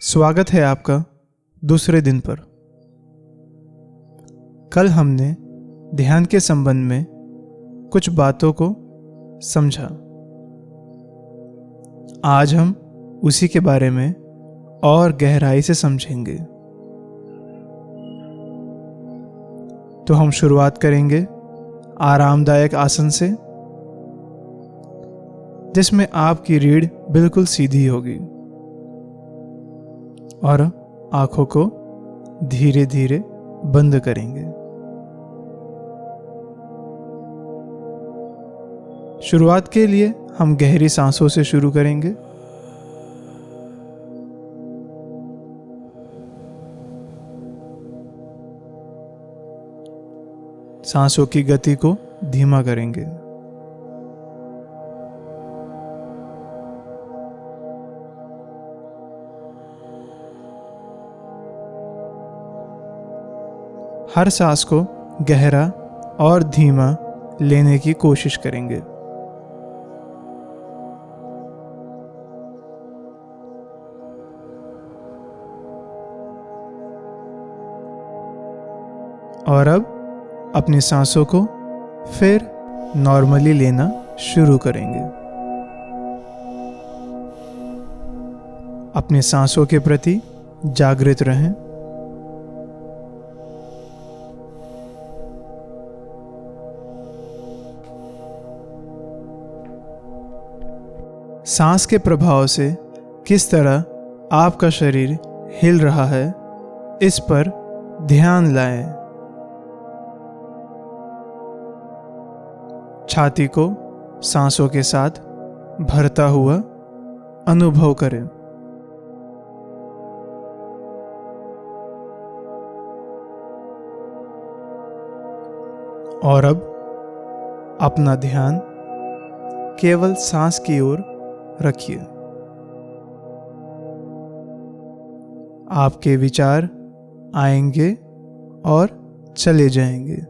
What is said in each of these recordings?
स्वागत है आपका दूसरे दिन पर। कल हमने ध्यान के संबंध में कुछ बातों को समझा। आज हम उसी के बारे में और गहराई से समझेंगे। तो हम शुरुआत करेंगे आरामदायक आसन से, जिसमें आपकी रीढ़ बिल्कुल सीधी होगी और आंखों को धीरे धीरे बंद करेंगे। शुरुआत के लिए हम गहरी सांसों से शुरू करेंगे। सांसों की गति को धीमा करेंगे। हर सांस को गहरा और धीमा लेने की कोशिश करेंगे। और अब अपनी सांसों को फिर नॉर्मली लेना शुरू करेंगे। अपनी सांसों के प्रति जागृत रहें। सांस के प्रभाव से किस तरह आपका शरीर हिल रहा है, इस पर ध्यान लाएं। छाती को सांसों के साथ भरता हुआ अनुभव करें। और अब अपना ध्यान केवल सांस की ओर रखिए। आपके विचार आएंगे और चले जाएंगे।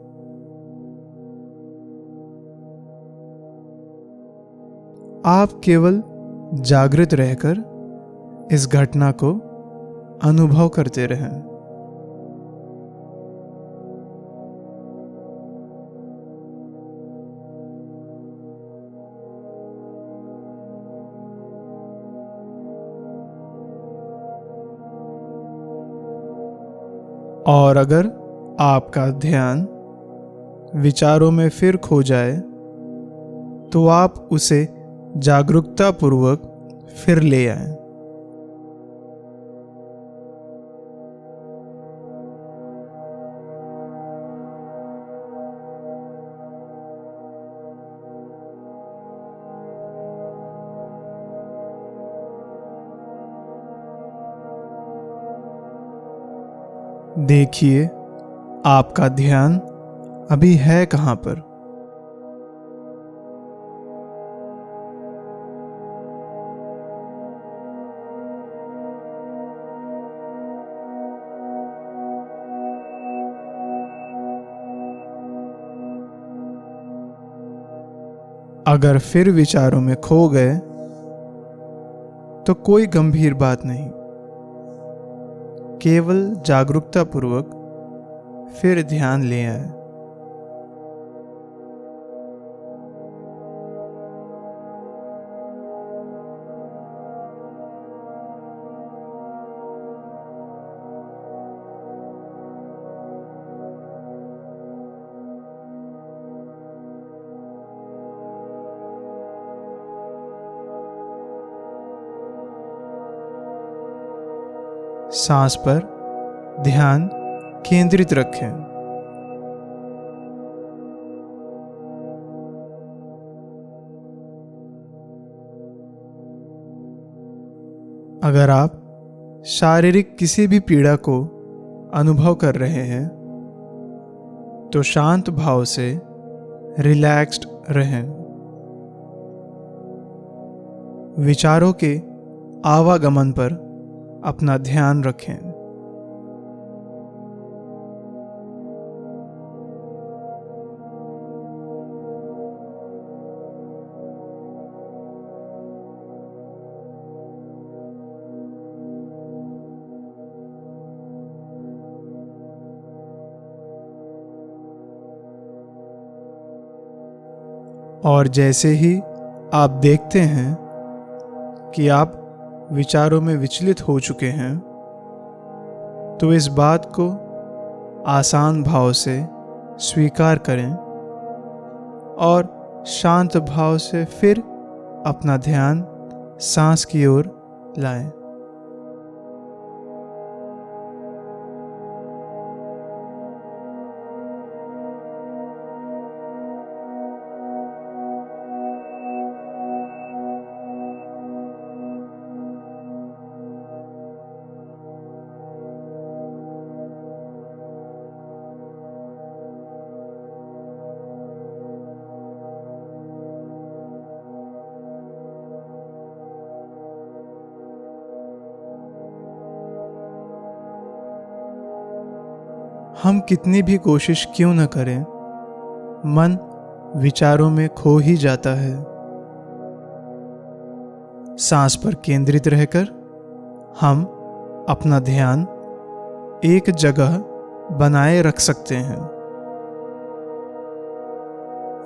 आप केवल जागृत रहकर इस घटना को अनुभव करते रहें। और अगर आपका ध्यान विचारों में फिर खो जाए, तो आप उसे जागरूकतापूर्वक फिर ले आएं। देखिए आपका ध्यान अभी है कहाँ पर। अगर फिर विचारों में खो गए तो कोई गंभीर बात नहीं, केवल जागरूकतापूर्वक फिर ध्यान ले आए। सांस पर ध्यान केंद्रित रखें। अगर आप शारीरिक किसी भी पीड़ा को अनुभव कर रहे हैं, तो शांत भाव से रिलैक्स्ड रहें। विचारों के आवागमन पर अपना ध्यान रखें। और जैसे ही आप देखते हैं कि आप विचारों में विचलित हो चुके हैं, तो इस बात को आसान भाव से स्वीकार करें और शांत भाव से फिर अपना ध्यान सांस की ओर लाएं। हम कितनी भी कोशिश क्यों न करें, मन विचारों में खो ही जाता है। सांस पर केंद्रित रहकर हम अपना ध्यान एक जगह बनाए रख सकते हैं।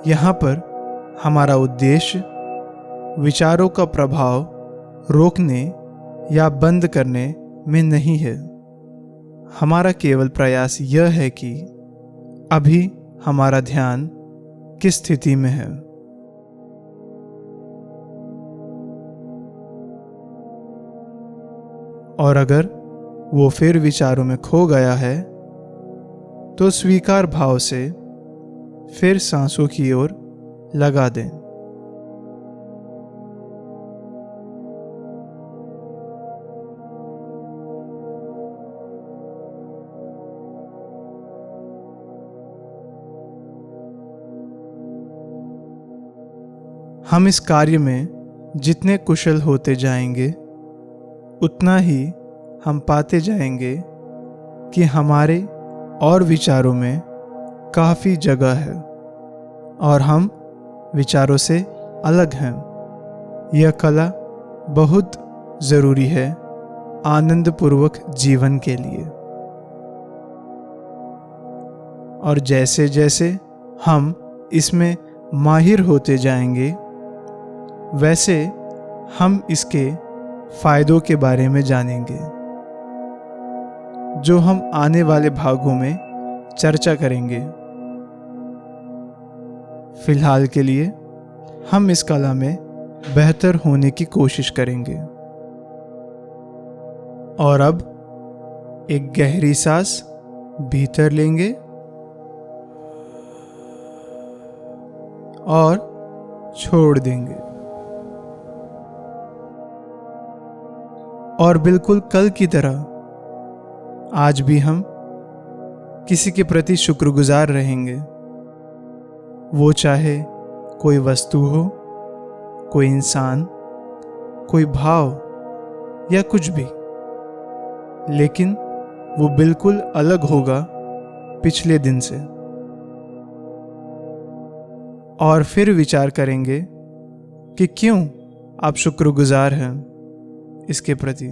यहाँ पर हमारा उद्देश्य विचारों का प्रभाव रोकने या बंद करने में नहीं है। हमारा केवल प्रयास यह है कि अभी हमारा ध्यान किस स्थिति में है। और अगर वो फिर विचारों में खो गया है, तो स्वीकार भाव से फिर सांसों की ओर लगा दें। हम इस कार्य में जितने कुशल होते जाएंगे, उतना ही हम पाते जाएंगे कि हमारे और विचारों में काफ़ी जगह है और हम विचारों से अलग हैं। यह कला बहुत ज़रूरी है आनंदपूर्वक जीवन के लिए। और जैसे जैसे हम इसमें माहिर होते जाएंगे, वैसे हम इसके फायदों के बारे में जानेंगे, जो हम आने वाले भागों में चर्चा करेंगे। फिलहाल के लिए हम इस कला में बेहतर होने की कोशिश करेंगे। और अब एक गहरी सांस भीतर लेंगे और छोड़ देंगे। और बिल्कुल कल की तरह आज भी हम किसी के प्रति शुक्रगुजार रहेंगे। वो चाहे कोई वस्तु हो, कोई इंसान, कोई भाव या कुछ भी, लेकिन वो बिल्कुल अलग होगा पिछले दिन से। और फिर विचार करेंगे कि क्यों आप शुक्रगुजार हैं इसके प्रति।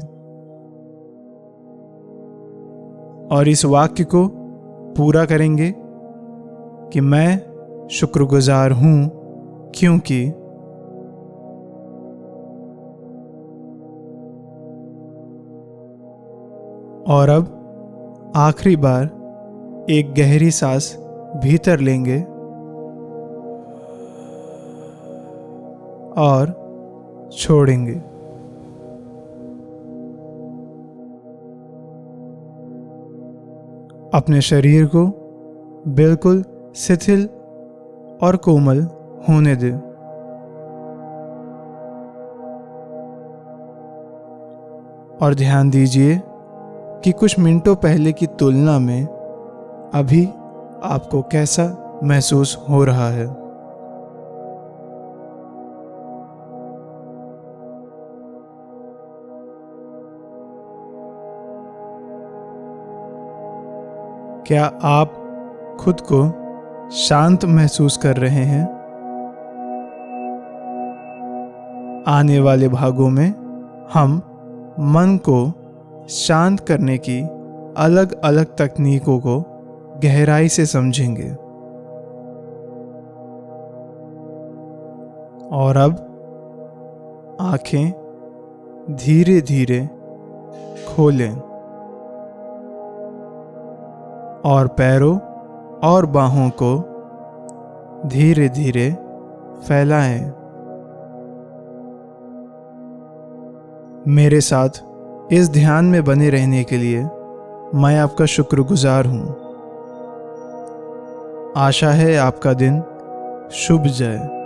और इस वाक्य को पूरा करेंगे कि मैं शुक्रगुजार हूं क्योंकि। और अब आखिरी बार एक गहरी सांस भीतर लेंगे और छोड़ेंगे। अपने शरीर को बिल्कुल शिथिल और कोमल होने दें। और ध्यान दीजिए कि कुछ मिनटों पहले की तुलना में अभी आपको कैसा महसूस हो रहा है। क्या आप खुद को शांत महसूस कर रहे हैं? आने वाले भागों में हम मन को शांत करने की अलग अलग तकनीकों को गहराई से समझेंगे। और अब आंखें धीरे धीरे खोलें और पैरों और बाहों को धीरे धीरे फैलाएं। मेरे साथ इस ध्यान में बने रहने के लिए मैं आपका शुक्रगुजार हूँ। आशा है आपका दिन शुभ जाए।